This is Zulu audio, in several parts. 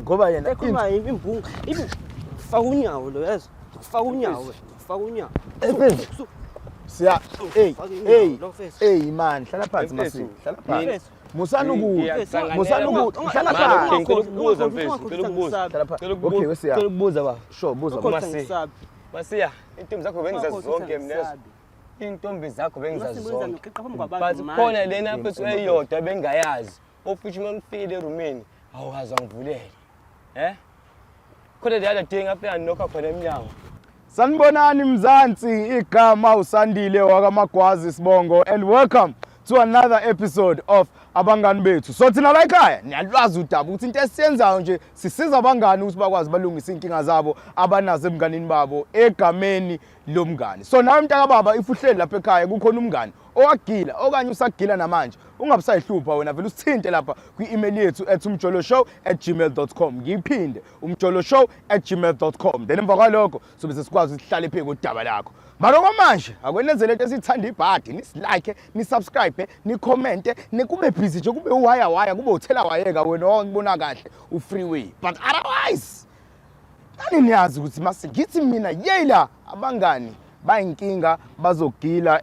ngoba yena ekhuluma imbungu ibu faka unyawo lo yazi faka unyawo siya hey man hlala phansi masi hlala phansi musanuku hlala phansi okay wesiya ba sure buza masiya intombi zakho bengiza zonke mina intombi zakho bengiza zonke but khona lena mfethu eyodwa bengayazi ofithi mangifile erumini awazi angivulele khona the other day ngafika nokho khona eminyango. Sanibonani Mzansi, igama usandile wakamagwazi Sibongo, and welcome to another episode of Abangani Bethu. So thina la ekhaya niyalwazi udaba ukuthi into esiyenzayo nje sisiza abangani ukuthi bakwazi balungisa inkinga zabo abanazo emnganini babo egameni lomngani. So nawe mntaka baba if uhleli lapha ekhaya kukhona umngani owagila okanye usagila namanje ungabusayihlupha wena vele usithinte lapha kwi-email yethu umjoloshow@gmail.com. ngiyiphinde umjoloshow@gmail.com. then emva kwalokho sobe sesikwazi sihlale phe kodaba lakho. Mara kwamanje akwenze lento esithanda ibhadi nisilike nisubscribe nicommente nikube busy nje kube uwaya kube uthela wayeka wena ongibona kahle ufreeway, but otherwise nani niyazi ukuthi mase ngithi mina yela abangani bayinkinga bazogila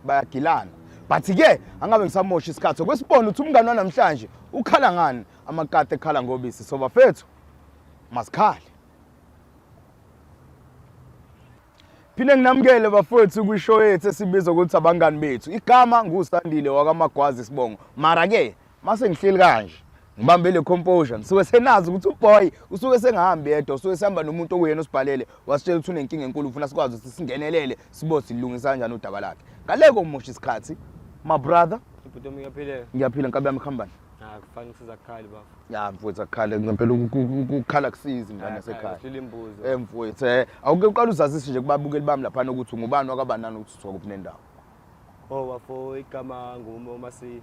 bayagilana, but ke angabe ngisamosha isikhathi okwesibona ukuthi umngani namhlanje ukhala ngani amakate ekhala ngobisi. So bafethu masikhale. Phinde nginamukele bafowethu kwishow yethu esibizwa ukuthi Abangani Bethu. Igama ngusandile wakamagwazi Sibongo. Mara ke mase ngihleli kanje ngibambe le composure ngisuke senazi ukuthi uboy usuke sengahambi yedwa usuke sihamba nomuntu okuyena osibhalele wasitshela ukuthi unenkinga enkulu ufuna sikwazi ukuthi singenelele sibothi silungisa kanjani udaba lakhe. Ngaleko umusha isikhathi my brother Ibhutomi ngiyaphila. Ngiyaphila nkabe yami khambani. Kufanele sizakhali baba. Ya mfowethu akukhala ngempela ukukhala kusiza ingane yasekhaya. Hlile imbuzo. Mfowethu awuke uqala uzazise nje kubabukeli bami lapha ukuthi ungubani wakabanani ukuthi uthiwa kuphi nendawo. Bafo igama ngumomasi.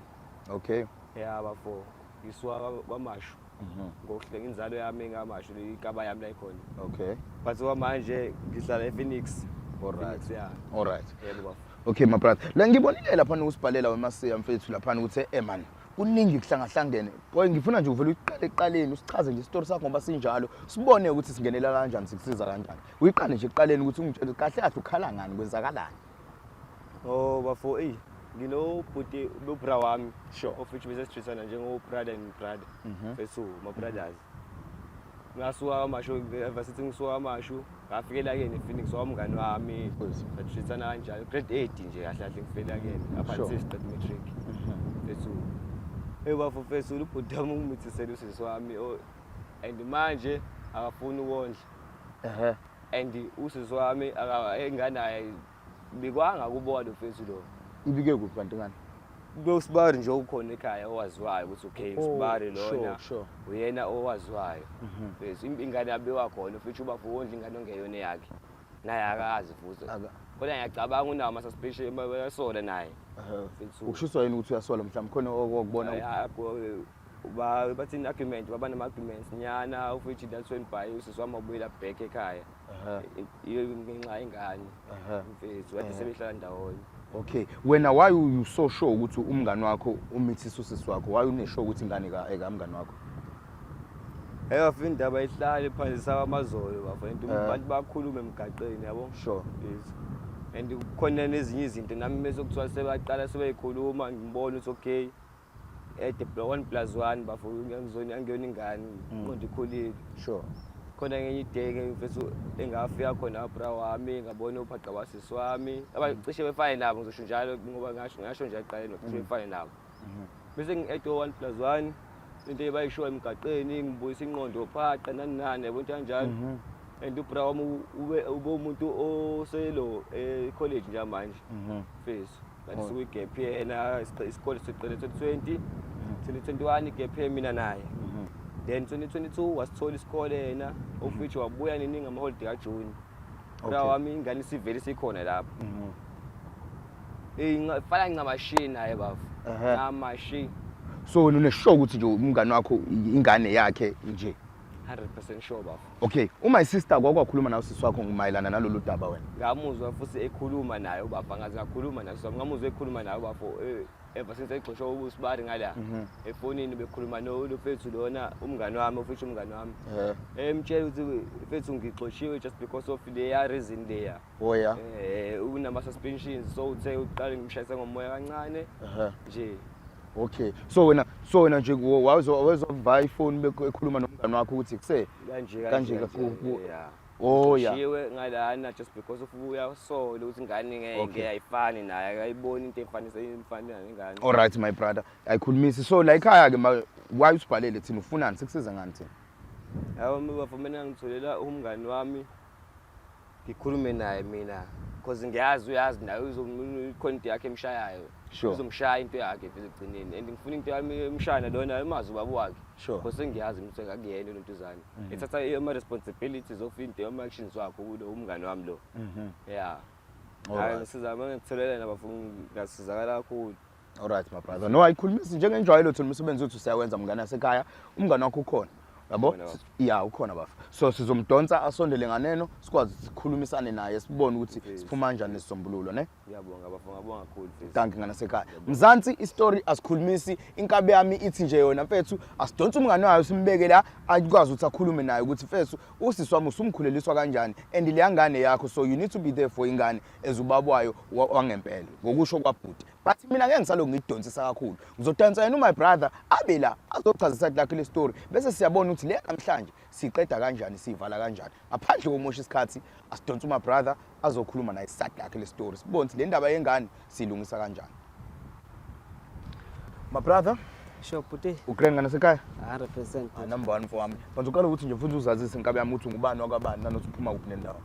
Okay. Yeah bafo iswa kwamashu. Ngokuhle inzalo yami ngamashu igaba yami la ikhona. Okay. But manje ngihlala ePhoenix. Alright. Yeah. Alright. Yebo bafo. Okay my brother. La ngibonile lapha usibhalela wemasiya mfethu lapha ukuthi man kuningi kuhlangahlangene. Boy ngifuna nje uvele uyiqale eqaleni usichaze nje isitori sakho ngoba sinjalo. Sibone ukuthi singenela kanjani sikusiza kanjani. Uyiqale nje eqaleni ukuthi ungitshele kahle kahle ukhala ngani kwenzakalani. Bafo nginobhuti bobra wami ofithi bese sithisana njengo brother and brother. Bese my brothers. Ngasuka amasho evasithi ngisuka amasho ngafikela ke nePhoenix wamngani wami sathithana kanjalo grade 8 nje kahle kahle ngifela ke apha sister matric. Bese bafo bese ubhuti wami ungimithisela usisi wami and manje akafuni ukondla. And usisi wami enganaye bikwanga kubona ufethu lo. Ibike kuphi kanti ngani? Kusibari nje ukhona ekhaya owaziwayo ukuthi okay usibari lona uyena owaziwayo. Bese ingane yabewa khona ufethu ubafo wondla ingane ongeyona yakhe. Naye akazi futhi. Kodwa ngiyacabanga unawo ama suspicion bayasola naye. Ukushiswa yini ukuthi uyasola mhlawumbe khona okubona bathi argument babana arguments nyana ufethu that's when by usisi wami ubuyela back ekhaya. Ngenxa ingane. Mfethu wathi sebehlala ndawonye. Okay, wena why you so sure ukuthi umngani wakho umithisa usisi wakho? Why unesho ukuthi ingane umngani wakho? Afina indaba ihlale phansi sakamazolo bafana abantu bakhuluma emgaqeni yabo. Sure. Yes. And khona nezinye izinto nami mesokuthiwa sebaqala sebeyikhuluma ngibona ukuthi okay at the 1+1 bafuna angiyona ingane uqonda ikhulile. Sure. Khona ngenye ideke mfethu engafika khona bra wami ngabona uphaqa wasisi wami abacishe befane nabo ngizosho njalo ngoba ngasho nje aqale nokucishe befane nabo. Bese ngi-8 1+1 into ebayishoya emgaqeni ngibuyisa inqondo phaqa nani yabo into kanjalo. And ubra wami ube umuntu oselo college nje manje. Mfethu bathi suku igap yena isikole siqale 2020 2021 igap mina naye. Then 2022 wasithola isikole yena ofithi wabuya neningi ama holiday kaJune. Bra wami ingane sivele sikhona lapha. Ngifala ngamashini naye bafo. Ngamashini. So wena uneshow ukuthi nje umngani wakho ingane yakhe nje 100% sure bafo. Okay, uma sister kwakwakhuluma nawe sisi wakho ngimayelana nalolu daba wena. Ngamuzwa futhi ekhuluma naye ubaba ngaze ngakhuluma naye so ngamuzwa ekhuluma naye bafo ever since ayixoshwa ubusibari ngala efonini bekhuluma nofethu lona umngani wami ofisha umngani wami emtshela ukuthi mfethu ngixoshiwe just because of the reason there oh yeah unama suspensions so uthe uqale ngimshayise ngomoya kancane nje. Okay, so wena nje wawezova iphone bekhuluma nomngani wakho ukuthi kuse kanje oh yeah shiwe ngalana just because of uyasola ukuthi ingane ngeke ayifani naye akayiboni into efanise imfanele nengane. All right my brother, ayikhulumisi. So la ekhaya ke why usibhalele thina ufunani sikusiza ngani thina? Hawo mina ngitholela umngani wami ngikhulume naye mina because ngiyazi uyazi naye icontent yakhe emshayayo uzomshaya into yakhe phela egcineni and ngifuna into yami emshana lona emazi ubaba wakhe because ngiyazi ukuthi akuyena lontuzane ethatha ama responsibilities of into ama actions wakho kulo umngani wami lo yeah ngizama ngitholela nabafundi ngasizakala kakhulu. All right my brother, no ayikhulumisi njengenjwayelo thina umsebenzi wethu siyawenza mngane yasekhaya umngani wakho ukhona yabo yeah ukhona bafu so sizomdonsa asondele nganeno sikwazi sikhulumisane naye sibone ukuthi siphuma kanjani nesisombululo ne. Ngiyabonga bafu ngabonga kakhulu mfethu. Thank you ngana sekhaya Mzansi istory asikhulumisi inkabe yami ithi nje yona mfethu asidonsa umngane wayo simbeke la akwazi ukuthi akhulume naye ukuthi mfethu usisi wami usumkhuleliswa kanjani and le yangane yakho so you need to be there for ingane ezubabwayo wangempela ngokusho kwabhuti but mina ngeke ngisalo ngidonsisa kakhulu ngizodansa yena my brother abe la azochazisa lakhe le story bese siyabona ukuthi le namhlanje siqeda kanjani sivala kanjani ngaphandle komosha isikhathi asidonsa my brother azokhuluma naye sat lakhe le story sibone le ndaba yengane silungisa kanjani. My brother sure puti ugreng ngana sekhaya 100% number 1 for wami manje uqala ukuthi nje futhi uzazise inkabe yami ukuthi ngubani wakabani nanothi uphuma kuphi nendawo.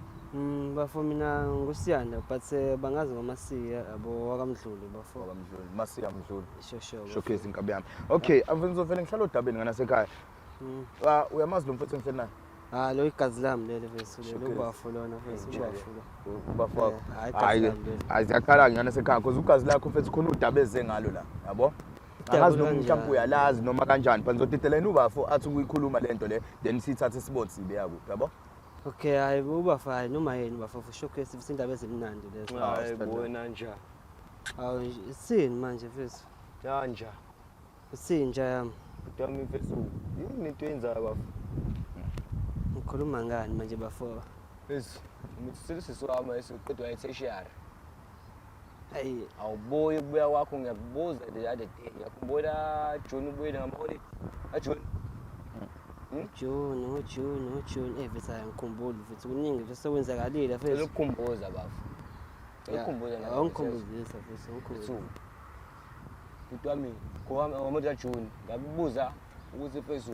Bafo mina ngusiyanda but bangazi ngomasiya yabo wakamdluli bafo wakamdluli masiya mdluli sure showcase inkabe yami. Okay ngizovela ngihlala odabeni ngana sekhaya uyamazi lo mfethu engifeni naye lo igazi lami leli vese lo bafo lona vese ubafo hayi aziyakhala ngana sekhaya because ugazi lakho mfethu khona udaba eze ngalo la yabo angazi noma mhlawumbe uyalazi noma kanjani but ngizodidela ubafo athi ukuyikhuluma lento le then sithathe sibone sibe yakuphi yabo. Okay hayi ubafa noma yini bafa for showcase izindaba ezimnandi lezo. Hayi bona nja awu isini manje vese yanja isinja yami utami vese yini into yenza bafa ngikhuluma ngani manje bafo vese umuntu siswama esiqedwa ayitheshiyari hayi awuboye kubuya kwakho ngiyakubuza the other day ngiyakhumbula June ubuye ngamaholiday June June vese ngikhumbula vese kuningi vese kwenzakalile vese ukukhumbuza bafu ukukhumbuza la ngikhumbuzisa vese ngikhumbula utwami ngomuntu June ngabubuza ukuthi vese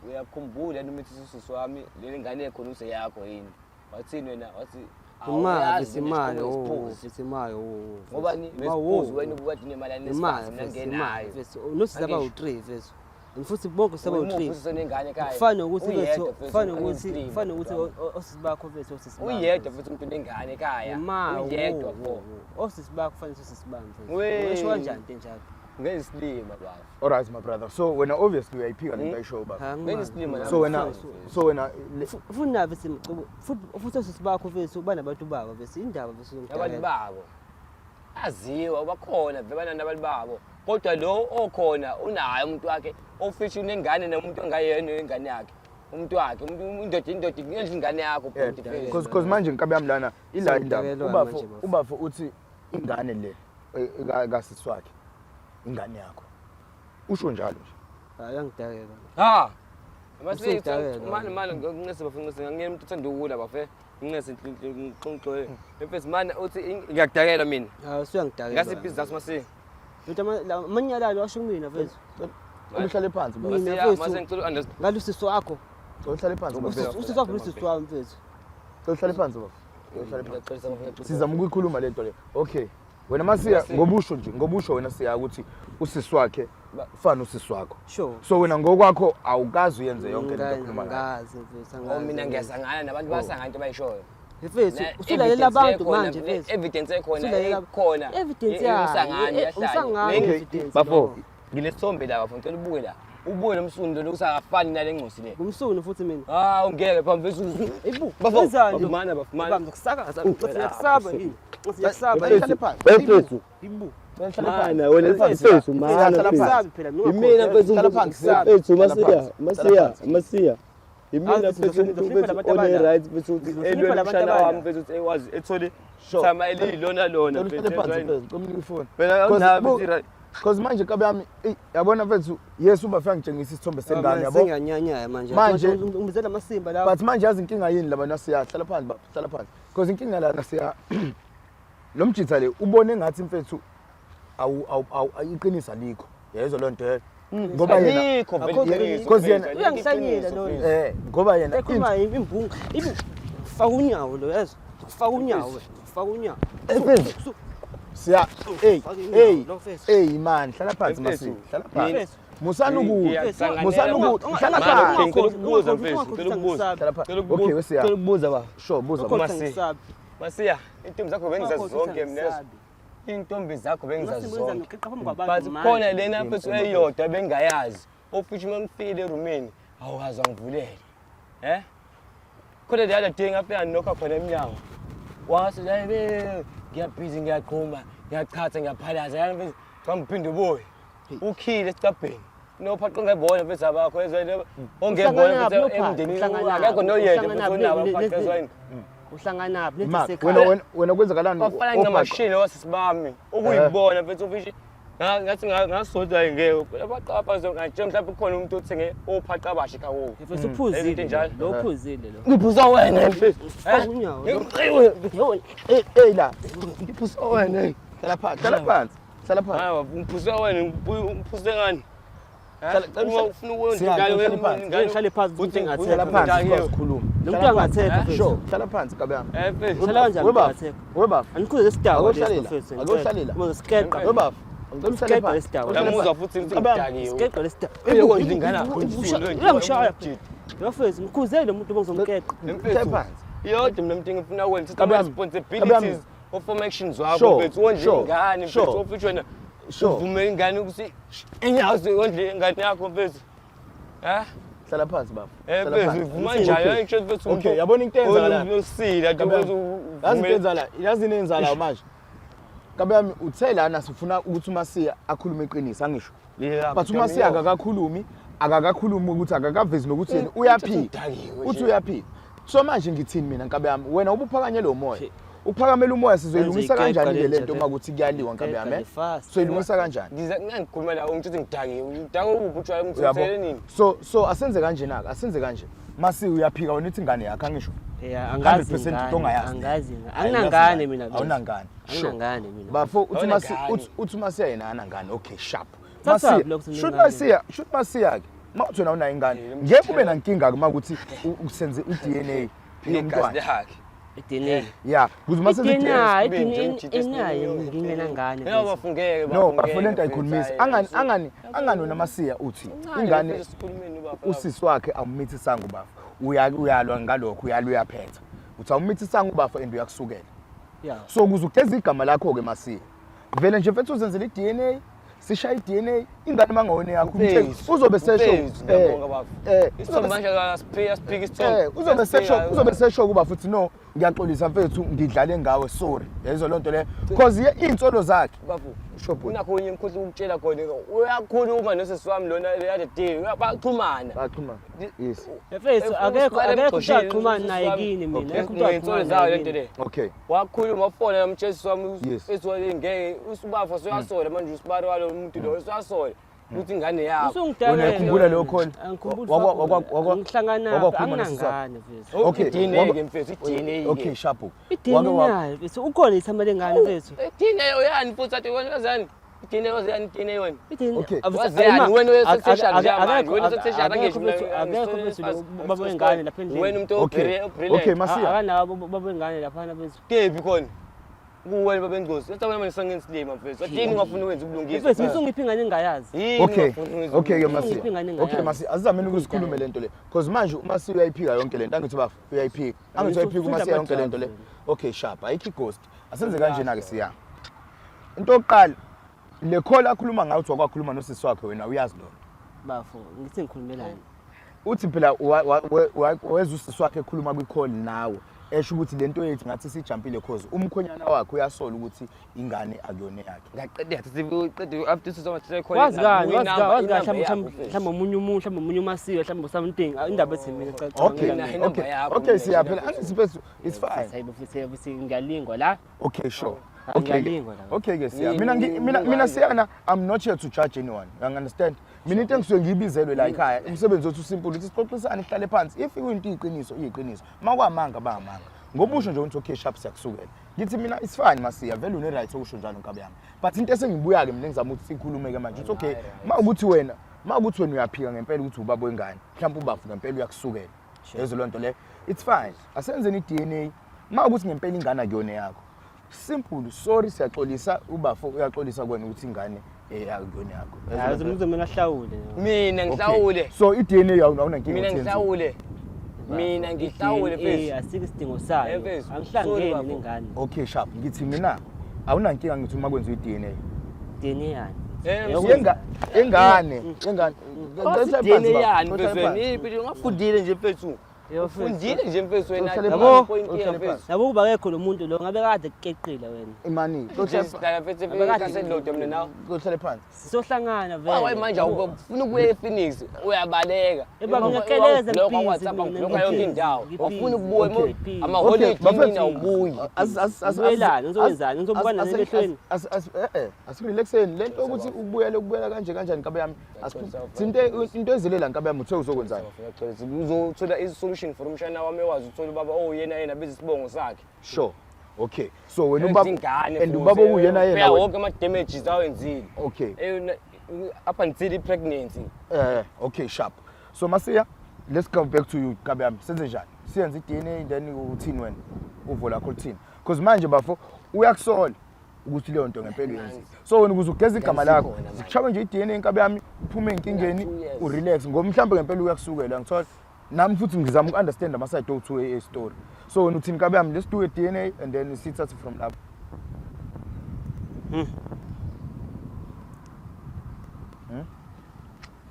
uyakhumbula noma ithi sisi wami le ngane ekhona use yakho yini wathini wena wathi imali ngoba ni besibuzo wena ubukathi nemali anesifasi nangenayo vese nosiza ba u3 vese futhi bonke saba u3 usonengane ekhaya kufana ukuthi osisibakho vese osisibakho uyedwa futhi umuntu nengane ekhaya uyedwa osisibakho kufanele osisibambe vese usho kanjani njalo ngesilima baba. All right my brother, so when obviously uyayiphika lento ayishow baba ngesilima so wena ufuna vese futhi osisibakho vese uba nabantu babo vese indaba vese abantu babo aziwa bakhona bebana nabantu babo kodwa lo okhona unayo umuntu wakhe ofisha unengane nomuntu ongayena ingane yakhe umuntu wakhe indoda ngiyedla ingane yakho because manje inkabe yami lana ila indaba ubafo uthi ingane le kasiswakhe ingane yakho usho njalo nje ayangidakela masithi manje nginese bafuna ngimuntu uthanda ukula bafe nginese inhlonhlwe mfethu manje uthi ngiyakudakela mina usuyangidakela ngasiphi izathu masi futhi amanyala washo mina vese uhlale phansi mase ngicela understand ngalusiso wakho uhlale phansi usisi wakho usisi wami mfethu uhlale phansi baba uhlale phansi sizama ukuyikhuluma lento le. Okay wena masiya ngobusho wena siya ukuthi usisi wakhe ufana usisi wakho sure so wena ngokwakho awukazi uyenze yonke lento okhuluma ngazi mfethu angazi mina ngiyasangana nabantu basanga into bayishoyo mfethu usulalela abantu manje mfethu evidence ekhona evidence usangana evidence bafo nginesithombe la bafo ngicela ubuke la ubuye nomsundo lokusakafani nale ngcosi le ngumsundo futhi mina ungeke phambi mfethu eyibu bafo bafumana bafumana ngikusakaza ngiyakusaba yini ngiyakusaba uhlale phansi ibu Mana wena mfethu mana imina mfethu masiya imina mfethu one right mfethu elwe mshana wami mfethu ewazi ethole sama elilona lona mfethu because manje kabe yami yabona mfethu Yesu bafika ngitshengisa isithombe sengane yabo singanyanya manje umbizela amasimba la but manje yazi inkinga yini labantu asiya hlala phansi because inkinga la nasiya lo mjitha le ubone ngathi mfethu ayiqinisa likho yezo lonto ngoba yena because yena uyangihlanyela lo ngoba yena ekhuluma imbungu ibi faka unyawo lo yazi faka unyawo siya man hlala phansi masi hlala phansi musanuku hlala phansi ngikubuza mfethu okay wesiya ukubuza ba sure buza masiya intombi zakho bengizazi zonke mina intombi zakho bengizazi zonke but khona lena mfethu eyodwa bengayazi ofishi mangifile erumini awukazi angivulele khona the other day ngafika nokho khona eminyango wase hayibe ngiyabhizi ngiyaqhuma ngiyachatha ngiyaphalaza yani ngiphinde uboy ukhile esicabheni nophaqo ngebona mfethu abakho ezweni ongebona mfethu emndenini akekho noyedwa mfethu onabo phaqezweni uhlangana phi lethe sekhaya wena kwenzakalani ofana ngamashini wasisibami ukuyibona mfethu ufishi ngathi ngasodwa ngeke abaqapha zonke mhlawumbe khona umuntu othenge ophaqa abashi kawo mfethu uphuzile lo uphuzile lo ngiphuza wena mfethu unyawo la ngiphuza wena hlala phansi hayi ngiphuza wena ngiphuze ngani uma ufuna ukwenza ngalo ngihlale phansi ukuthi hlala phansi sikhuluma lo muntu angatheka sure hlala phansi kabe yami mfethu hlala kanjani angatheka weba anikhuze lesidawo akushalela mosikeqa weba ngicela lesidawo uyamuzwa futhi ngidaniwe sikeqa lesidawo yebo ngilingana uyangishaya mfethu ngikhuze lo muntu bongizomkeqa phansi yodwa mina mntu ngifuna ukwenza system responsibilities of actions wakho mfethu wondle ingane mfethu ofithi wena uvume ingane ukuthi enyazi wondle ingane yakho mfethu hlala phansi baba mfethu uvuma njalo ayisho mfethu okay yabona into eyenzala uyosila yazi inenzala manje kabe yami uthe lana sifuna ukuthi uMasiya akhulume iqiniso angisho but uMasiya akakakhulumi ukuthi akakavezi nokuthi yena uyaphika uthi uyaphika so manje ngithini mina kabe yami wena ubuphakanye lo moya uphakamela umoya sizoyilungisa kanjani lento makuthi kuyaliwa kabe yami soyilungisa kanjani ngikhuluma la ungithi ngidakiwe ngidake ubutshwala ngithethele nini so asenze kanje naka asenze kanje Masiya uyaphika wena uthi ingane yakhe angisho angazi 100% ongayazi angazi anginangane mina awunangane anginangane mina bafo uthi Masiya yena anangane okay sharp shoot Masiya ke mawuthi wena una ingane ngeke ube nankinga kuma ukuthi usenze iDNA nomntwana iDNA yeah kuze masenze iDNA ngingenangane yebo bafungeke no bafuna ayikhulumisa angani wena Masiya uthi ingane usisi wakhe awumithi sangu bafa uyalwa ngalokho uyaphetha uthi awumithi sangu bafa and uyakusukela so kuze ukuteza igama lakho ke Masiya vele nje mfethu uzenzele iDNA sishaya iDNA ingane mangawone yakho uzobe sesho isomanje ka speak isithombe uzobe sesho kuba futhi no ngiyaxolisa mfethu ngidlale ngawe sorry yezo lonto le because insolo zakhe bafu shop unakho onye imkhosi ukutshela khona uyakhuluma nosesiwami lona le day baxhumana yes mfethu akekho uxhumana naye kini mina insolo zayo lento le okay wakhuluma wafona nomtshesi wami mfethu ngeke usubafa soyasola manje usibari walo umuntu lo usasola ukuthi ingane yakho unakhumbula lo khona ngihlangana anginangane mfethu okay DNA ke mfethu iDNA okay sharp iDNA mfethu ukhona isamale ngane mfethu iDNA uyani mfuthu athi wena kazani iDNA wazani iDNA wena okay wazani wena uyesesesha njalo wena usesesha akekho mfethu baba wengane lapha endlini wena umuntu obrilliant okay Masiya akanabo baba wengane lapha mfethu kephi khona kuwena babengozi yathi wena sengensilima mfethu adini ngafuna ukwenza ubulungisa mfethu ngisungiphi ingane engayazi okay ke Masiya okay Masiya azizameni ukuzikhulume lento le because manje uMasiya uyayiphika yonke lento angithi bafu uyayiphika angithi uyayiphika uMasiya yonke lento le okay sharp ayikho ghost asenze kanjena ke siya into yokuqala le call akhuluma ngayo uthi wakwakhuluma nosisi wakhe wena uyazi lo bafo ngithi ngikhulumelani uthi phela weza usisi wakhe ekhuluma kwi call nawe esho ukuthi lento yethu ngathi sijumpile cause umkhonyana wakhe uyasola ukuthi ingane akuyona yakhe. ngaqede siqede after sizoba khona wazi mhlawumbe omunye uMasiya mhlawumbe something indaba ethi mina Okay siyaphela angisiphethu it's fine. Sayibo futhi ngiyalingwa la. Okay sure. Ngiyalingwa la. Okay ke siya. Mina siyana I'm not here to judge anyone. You understand? Mina into engisuke ngiyibizelwe la ekhaya umsebenzi wethu simple ukuthi sixoxisane sihlale phansi if kuyinto iyiqiniso makwamanga bamanga ngoba usho nje ukuthi okay sharp siyakusukela ngithi mina it's fine Masiya vele une right okusho njalo Nkabi yami but into esengibuya ke mina ngizama ukuthi sikhulume ke manje it's okay mawukuthi wena uyaphika ngempela ukuthi ubaba wengane mhlawumbe ubafu ngempela uyakusukela yezo lonto le it's fine asenzeni iDNA mawukuthi ngempela ingane akuyona yakho simple sorry siyaxolisa ubafu uyaxolisa kwena ukuthi ingane akuyona yakho yazi umzomena hlawule mina ngihlawule so iDNA awunankinga mina ngihlawule mina ngihlawule phezulu asike isidingo sayo angihlangene nengane okay sharp ngithi mina awunankinga ngithi uma kwenziwa iDNA yani engane DNA yani phezulu ungafundile nje phezulu ufundile nje mfethu wena yabo kuba kekho lo muntu lo ngabe kade kukeqile wena imani sihlala phezulu kasendoda mina nawe kuhlale phansi sizohlangana vele hayi manje ufuna ukuya ePhoenix uyabaleka ngiyakeleza lokho WhatsApp lokho yonke indawo ufuna ukubuya amaholiday mina ubuyi asibuyelana uzowenzani uzobukana nemehlweni asirelaxeni lento ukuthi ukubuyela kanje kanjani Nkabi yami into ezilela Nkabi yami uthe uzokwenzani uzothola isolution for umshana wami wazi uthola ubaba yena bese sibongo sakhe sure okay so wena ubaba uyena wonke ama damages awenzile okay up until pregnancy okay sharp so Masiya let's come back to you Nkabi yami senze njani siyenza iDNA then uthini wena uvo lakho uthini because manje bafo uyakusola ukuthi leyo nto ngempela uyenza so wena ukuze ugeze igama lakho sikushawe nje iDNA Nkabi yami uphume enkingeni urelax ngoba mhlawumbe ngempela uyakusukela ngithola nami futhi ngizama ukunderstand ama side of a story so wena uthini Nkabi yami let's do a DNA and then sit at from lapho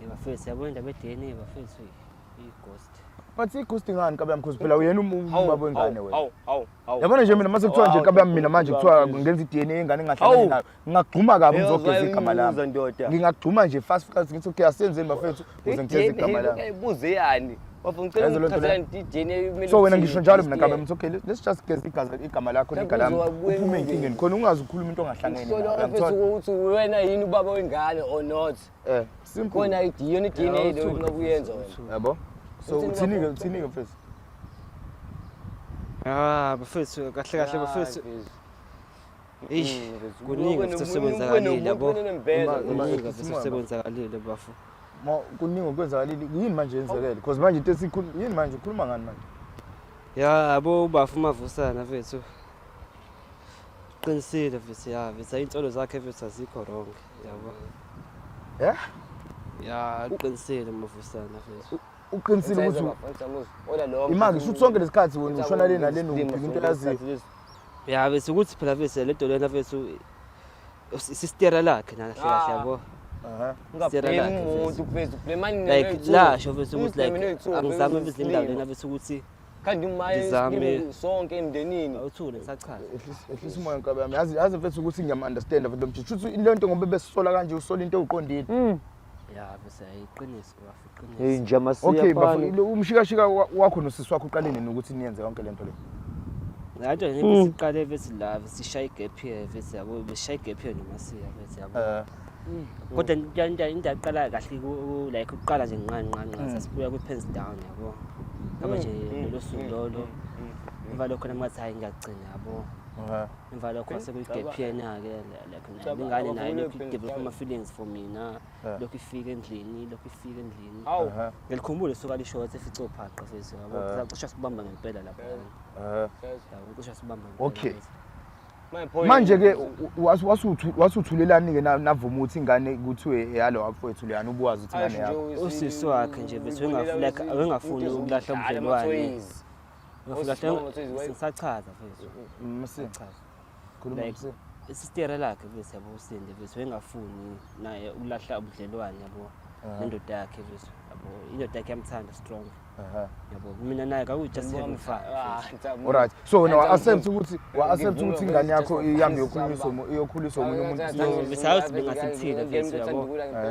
bafethu yabo indaba eDNA bafethu ighost but ighost ngani Nkabi yami because phela uyena ubaba wengane wena hawu yabona nje mina mase kuthiwa nje Nkabi yami mina manje kuthiwa ngenza iDNA ingane engahlangani nayo ngingagquma kabi ngizogeza igama lami ngingagquma nje fast ngithi okay asenzeni bafethu ukuze ngigeze igama lami uyibuze yani bafuna ngicela ukuchazela iDNA so wena ngisho njalo mina Nkabi yami okay let's just geza igama lakho negama lami uphume enkingeni khona ungazi ukukhuluma into ongahlangene nayo ngithola ukuthi wena yini ubaba wengane or not simple khona iDNA lo ngokuyenza wena yabo so uthini ke mfethu bafethu kahle bafethu kuningi kusebenzakalile yabo kuningi kusebenzakalile bafu kuningi okwenzakalile yini manje yenzekele because manje into esikhuluma yini manje ukhuluma ngani manje yabo bafu mavusana mfethu qinisile mfethu mfethu insolo zakhe mfethu azikho wrong yabo qinisile mavusana mfethu uqinisile ukuthi imanga shuthi sonke lesikhathi wena ushona le nalena ubheka into yaziyo bese ukuthi phela bese le dolena bese isistera lakhe kahle yabo ngabheka umuntu bese blame like la sho bese ukuthi like angizame bese indaba bese ukuthi kanti umaye sonke emndenini awuthule ngisachaza ehlisa umoya Nkabi yami yazi mfethu ukuthi ngiyam-understand mfethu mthi shuthi le nto ngoba besisola kanje usola into ewuqondile bese ayiqinisi hey nje Masiya okay bafuna umshikashika wakho nosisi wakho uqalene nokuthi niyenze yonke lento le Ngathi nje siqale bese la sishaya igap here bese yabo besishaya igap here noMasiya bese yabo kodwa into aqala kahle like uqala nje nqanqanqa sasibuya kwi-pens down yabo kama nje lo suku lolo emva lokho namathi hayi ngiyagcina yabo emva lokho sekuyigap here na-ke like ingane nayo develop ama-feelings for mina lokhu ifika endlini ngilikhumbule suka lishort efice uphaqa fethu yabo cishe sibamba ngempela lapho cishe sibamba okay manje ke wasuthulelani ke navuma ukuthi ingane kuthiwe yalo wafowethu leyana ubuwazi ukuthi ingane yakho usisi wakhe nje bese wengafuni ukulahla ubudlelwane sisachaza fethu masichaza khuluma msi isistera lakhe bese yabo usinde bese wengafuni naye ukulahla ubudlelwane yabo nendoda yakhe bese yabo indoda yakhe yamthanda strong yabo mina naye just having fun. Alright, so no accept ukuthi ingane yakho ihambe yokhuliswa omunye umuntu besiyazi bengasithile bese yabo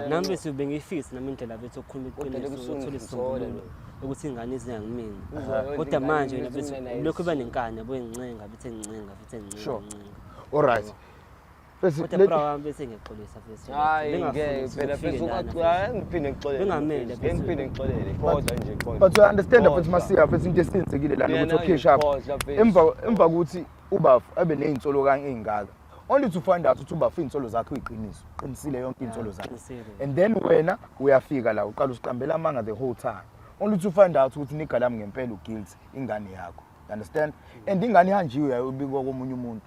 nami bese bengifisa nami indlela bethu okukhuluma iqiniso uthola isisombululo ukuthi ingane izingangimini kodwa manje wena bese lokho banenkani yabo engincenga bethe ngincenga alright bese kodwa brawami bese ngixolisa bese phela bese ngiphinde ngixolele kodwa nje but you understand ukuthi masiya bese into esenzekile lana ukuthi okay sharp emva ukuthi ubafu abe nezinsolo kangengaka only to find out ukuthi ubafu insolo zakhe uyiqiniso qinisile yonke insolo zakhe and then wena uyafika la uqala usiqambela amanga the whole time only to find out ukuthi nigalami ngempela uguilty ingane yakho you understand and ingane ihanjiwe yayobikwa komunye umuntu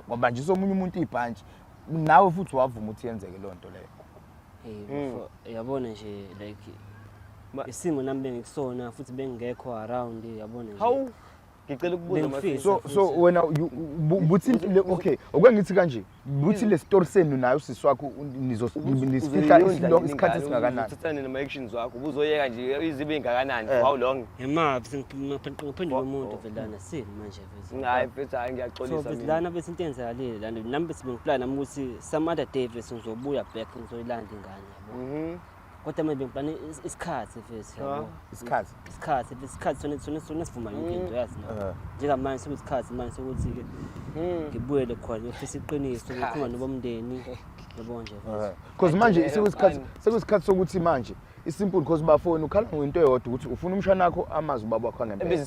ngoba nje somunye umuntu ibhanji nawe futhi wavuma ukuthi yenzeke lonto leyo yabona nje like isimo nami bengikusona futhi bengekho around yabona nje hawu ngicela ukubuza so wena buthi okay okwengithi kanje buthi le story senu nayo siswakho nizosifihla isikhathi esingakanani uthathane nama actions wakho ubuzoyeka nje izibe ingakanani how long emabi ngiphendula umuntu velana sini manje bese hayi bese ngiyaxolisa mina so lana bese into enzakalile lana nami bese bengiplan nami ukuthi some other day bese ngizobuya back ngizoyilanda ingane yabo kodwa manje bengiplan isikhathi bese yabo isikhathi sona sivuma yonke into yazi njengamanje sokusikhathi manje sokuthi ke ngibuyele khona ofisa iqiniso ukukhuluma nobomndeni yabo nje because manje sekusikhathi sokuthi manje isimple because bafoni ukhala ngento eyodwa ukuthi ufuna umshana wakho amazi ubaba wakho ngempela abize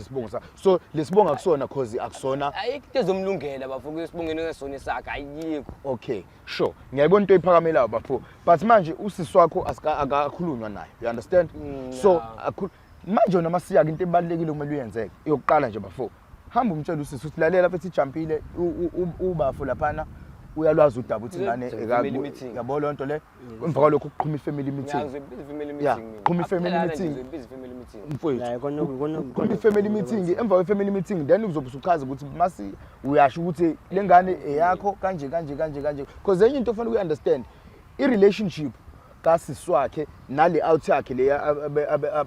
isibongo sakhe so lesibongo akusona because akusona ayikho into ezomlungela bafuna isibongeni ngesona sakhe ayikho okay sure ngiyayibona into iphakamelayo bafo but manje usisi wakho akakhulunywa naye you understand so manje wena masiyaka into ebalekile kumele uyenzeke yokuqala nje bafo hamba umtshela usisi ukuthi lalela futhi jumpile ubafo laphana uyalwazi udaba ukuthi ingane yabo lonto le emva kwalokho ukuqhuma ifamily meeting qhuma ifamily meeting mfowethu qhuma ifamily meeting emva kwefamily meeting then uzobe usuchaza ukuthi masi uyasho ukuthi lengane eyakho kanje because enye into ofanele uunderstand i-relationship kasiswakhe nale out yakhe le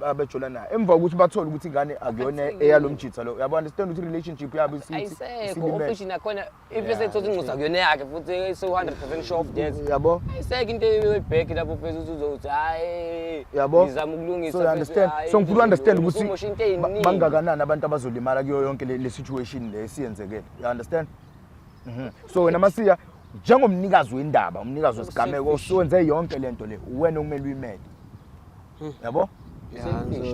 abejola naye emva ukuthi bathola ukuthi ingane akuyona eyalomjitha lo yabo understand ukuthi relationship yabo ayiseko official nakhona if esethothi inxusa kuyona yakhe futhi so 100% sure of that yabo ayiseko into eback lapho phezulu uzothi hayi yabo ngizama ukulungisa so understand so ngifuna understand ukuthi bangakanani abantu abazolimala kuyo yonke le situation le siyenzekele you understand so wena masiya njengomnikazi wendaba umnikazi wesigameko owenze yonke lento le wena okumele uyimele yabo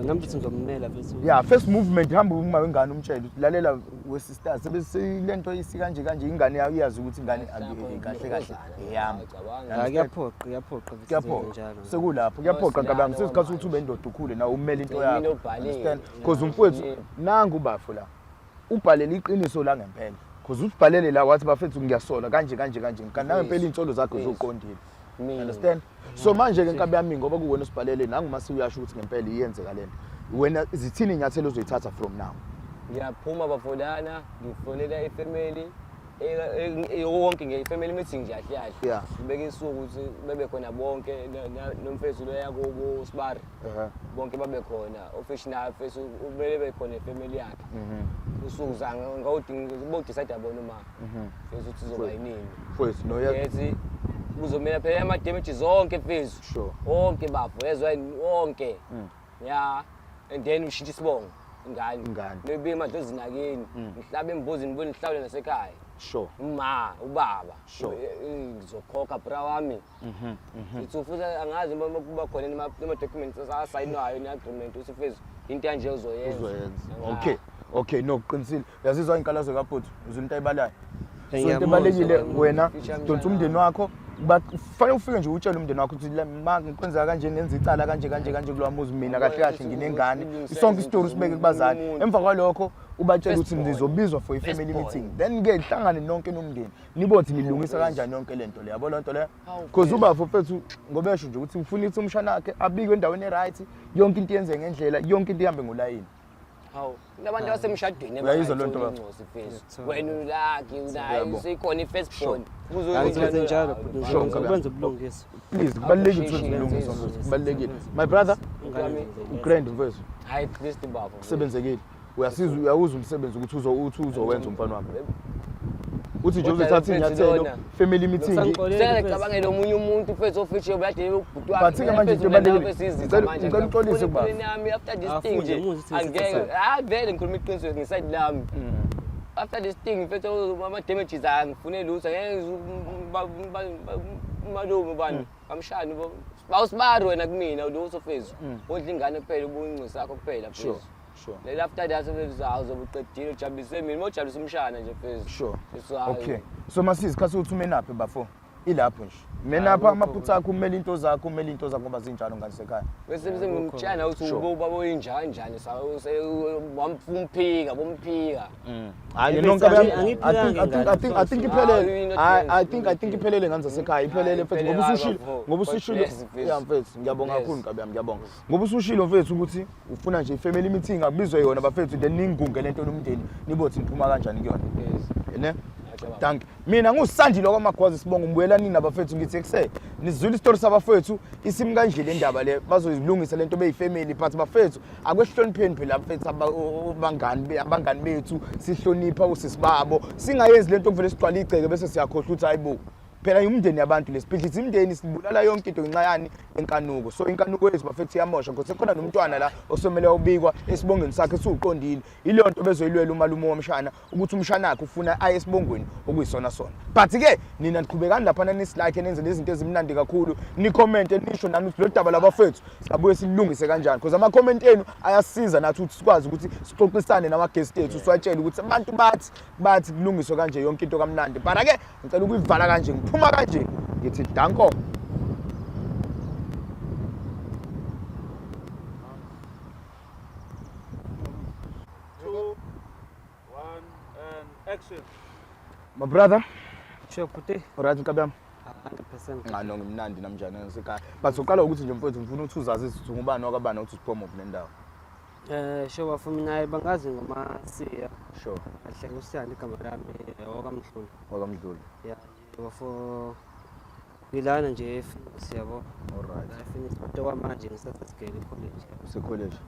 nami ngizomela bese first movement hamba uma wengane umtshela lalela wesisters sebese lento isi kanje ingane yayo iyazi ukuthi ingane kahle eyami kuyaphoqa njalo sekulapho kuyaphoqa ngabanga sesikhathi ukuthi ube indoda ukhule na umele into yakho understand because umfowethu nangu bafo la ubhalela iqiniso la ngempela because usibhalele la wathi bafethu ngiyasola kanje ngikanawe impela insolo zakho zoqondile understand so manje ke inkabe yami ngoba kuwena usibhalele nangumasi uyasho ukuthi ngempela iyenzeka lento wena izithini inyathelo ozoyithatha from now ngiyaphuma bafolana ngifonela ifamily wonke ngefamily meeting nje kahle ngibeke isuku ukuthi bebe khona bonke nomfethu lo yakubo Sibari bonke babe khona official face ubele bekhona ifamily yakhe usuku zanga ngawudinga bodecide yabona uma face ukuthi zoba yinini face no yathi kuzomela phela ama damage zonke face sure wonke bafo ezwa wonke and then ushintsha isibongo ingane maybe manje ezinakeni ngihlabe embuzini ngibone nihlawule nasekhaya sure ubaba sure ngizokhokha bra wami uthi futhi angazi uma kuba khona ama documents asayinwayo ne agreement usifezi into kanje uzoyenza okay no qinisile yazizwa inkalazo kaPhuthu uzunto ayibalayo so into ebalekile wena donsa umndeni wakho kufanele ufike nje utshele umndeni wakho ukuthi ngikwenza kanje nenza icala kanje kulowa muzi mina kahle nginengane isonke istory sibeke kubazali emva kwalokho ubatshela ukuthi nizobizwa for i-family meeting then ke ihlangane nonke nomndeni nibothi nilungisa kanjani yonke lento le yabo lonto le because ubafo fethu ngoba esho nje ukuthi ufuna ukuthi umshana wakhe abike endaweni right yonke into yenze ngendlela yonke into ihambe ngolayini Hawu, kunabantu abasemshadweni Uyayizwa le nto baba? wena ulaki unayo seyikhona i-first born. Ngizokwenza njalo Sure, ngizokwenza ubulungiswa. Please kubalulekile ukuthi ulungise mfethu. Kubalulekile. My brother, ugrand mfethu. Hayi Christ baba. Kusebenzekile. Uyawuza umsebenzi ukuthi uzowenza umfana wami. Uthi nje uzothatha inyathelo, family meeting. Sengicabangela omunye umuntu mfethu ofishe ubuyade ubhuti wami. Bathi-ke manje into ebalulekile. Ngicela uxolise kubaba. Nami after this Afunde thing umuzi nje ukuthi angeke. Vele ngikhuluma iqiniso ngeside lami. After this thing mfethu ama damages angifune lutho ngeke umalume bani amshani bawusibari wena kumina lutho mfethu. Wondla ingane kuphela ubuncinci sakho kuphela mfethu. Sure. Then after that uzobuqedile ujabulise mina mojabulisa umshana nje mfethu. Sure. Okay. So masisi khathi uthi menaphi bafo? Ilapho nje. Menapha amaphutha akho umele into zakho ngoba zinjalo nganisekhaya. Bese ngimtshana ukuthi ubaba oyinjani njani wamphika bomphika. Hayi nonke I think iphelele. I think iphelele nganisekhaya iphelele mfethu ngoba usushilo yeah mfethu ngiyabonga kakhulu kabi yami ngiyabonga. Ngoba usushilo mfethu ukuthi ufuna nje family meeting akubizwe yona bafethu then ningunge lento lomndeni nibothi niphuma kanjani kuyona. Ne? Thank mina ngusandile kwaMagwazi sibonga umbuyelani nabafethu ngithi ekuse nizwile istory sabafethu isimi kanje le ndaba le bazozilungisa lento beyifamily but bafethu akwehlonipheni phela abafethu abangani bethu sihlonipha usisibabo singayenzi lento kuvele sigcwala igceke bese siyakhohlwa ukuthi hayibo phela umndeni yabantu lesiphihlisa imndeni sibulala yonke into ngencayani enkanuko so inkanuko yethu bafethu iyamosha ngoba sekhona nomntwana la osomele ubikwa esibongweni sakhe esiqondile ile nto bezoyilwela umalume womshana ukuthi umshana wakhe ufuna aye esibongweni okuyisona sona but ke nina niqhubekani lapha nislike nenze lezinto ezimnandi kakhulu ni comment nisho nani ukuthi lo daba labafethu siyabuye silungise kanjani because ama comment enu ayasiza nathi ukuthi sikwazi ukuthi sixoxisane nama guest ethu siwatshela ukuthi abantu bathi kulungiswe kanje yonke into kamnandi but ke ngicela ukuyivala kanje ngiphuma kanje ngithi danko. 2, 1 and action. My brother, Sure puti. alright nkabami. 100%. Ngano ngimnandi namnjani ngisekhaya. But uqala ukuthi nje mfowethu ngifuna ukuthi uzazi ukuthi ngubani wakabani ukuthi promote nendawo. Sure wafuna naye bangazi ngoma siya. Sure. Kahle kusiyana igama lami wakamdluli. Wakamdluli. Yeah. Wafo ngilana nje siyabo. Alright. I finished kodwa manje ngisasesigele college. Use college.